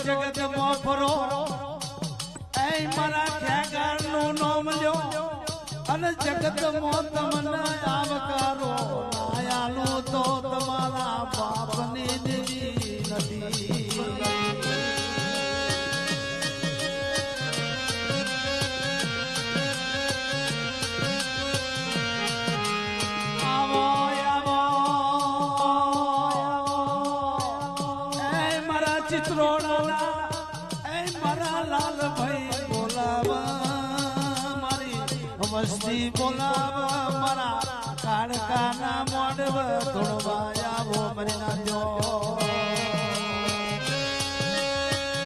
જગત માં ફરો એ મારા ખ્યાગાર નું નામ લ્યો અને જગત માં તમને આવકારો આયાલો તો તમારા બાપની દેવી નથી ચિત્રોડા એ મારા લાલ ભાઈ બોલાવા મારી મસ્તી બોલાવા મારા કાળકાના મોડવ ધોળવાય